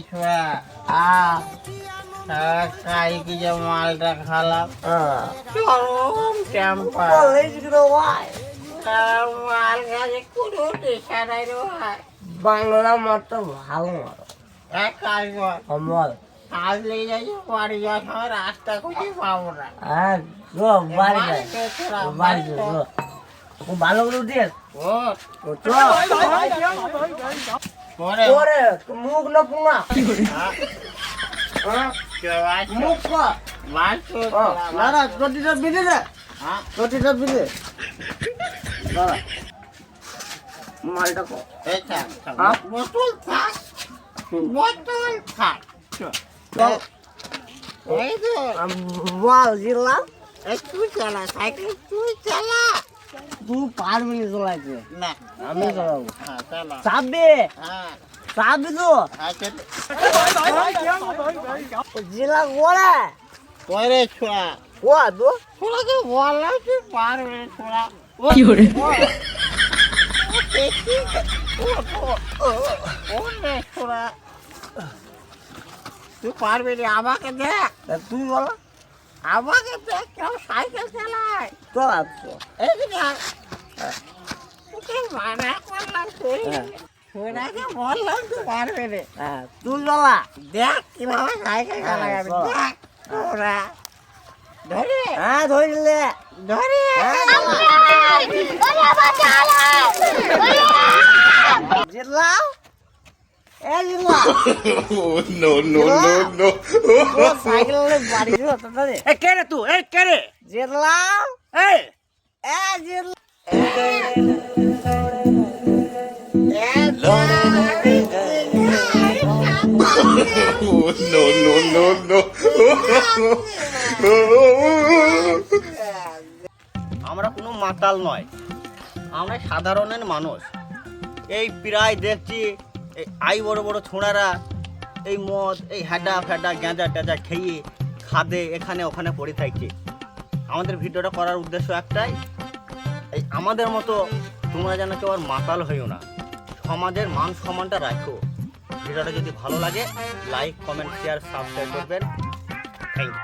ছোড়া কাই কি যে মালটা খালাম চরম টেম্পার মাল গাছে কোনো নেশা নাই রে ভাই। বাংলা মতো ভালো মারো এক কাজ কর, কমল কাজ লেগে যাচ্ছে, বাড়ি যাওয়ার সময় রাস্তা খুঁজে পাবো না। হ্যাঁ গো বাড়ি যায় ছোড়া, বাড়ি যায় গো ও ভালো করে দিয়ে ওর ও তো পরে ওরে মুখ না পুঙা হ্যাঁ মুখ কর না না রুটিটা বিদে দে রুটিটা বিদে দাদা মালটা কো বোতল থাক, বোতল থাক। তো এই তো বল জিল্লা তুই চালা সাইকেল, তুই চালা। তুই পারবি না চলাইতে না আমি চালাবো চালা। চাবি হ্যাঁ চাবি তো আচ্ছা জিল্লা গোড়া পরে ছোড়া, ও তো ছোড়াকে বললাম তুই পারবে ছোড়া। কি করে তুই পারবি রে, আমাকে দেখ, তুই বল আমাকে দেখ কেউ সাইকেল চালায়। চলাচ্ছ এইদিকে আয়। তোকে মানা করলাম তুই ছোড়াকে বললাম তুই পারবে রে। হ্যাঁ তুই চলা দেখ কিভাবে সাইকেল চালায় আমি, চল। দেখ তোরা ধরে হ্যাঁ ধরলে ধরে জিল্লা এ জিল্লা No, no, no, no. ও সাইকেল বাড়ি দিও তাড়াতাড়ি এ কে রে তুই এ কে রে জিল্লা এই এ জিল্লা No, no, no, no. আমরা কোনো মাতাল নয়, আমরা সাধারণের মানুষ। এই প্রায় দেখছি এই আই বড় বড় ছোঁড়ারা এই মদ এই হ্যাডা ফ্যাডা গাঁজা ট্যাজা খেয়ে খাদে এখানে ওখানে পড়ে থাকছে। আমাদের ভিডিওটা করার উদ্দেশ্য একটাই, এই আমাদের মতো তোমরা যেন কেউ আর মাতাল হইও না, সমাজের মান সম্মানটা রাখো। ভিডিওটা যদি ভালো লাগে লাইক কমেন্ট শেয়ার সাবস্ক্রাইব করবেন। Thank you.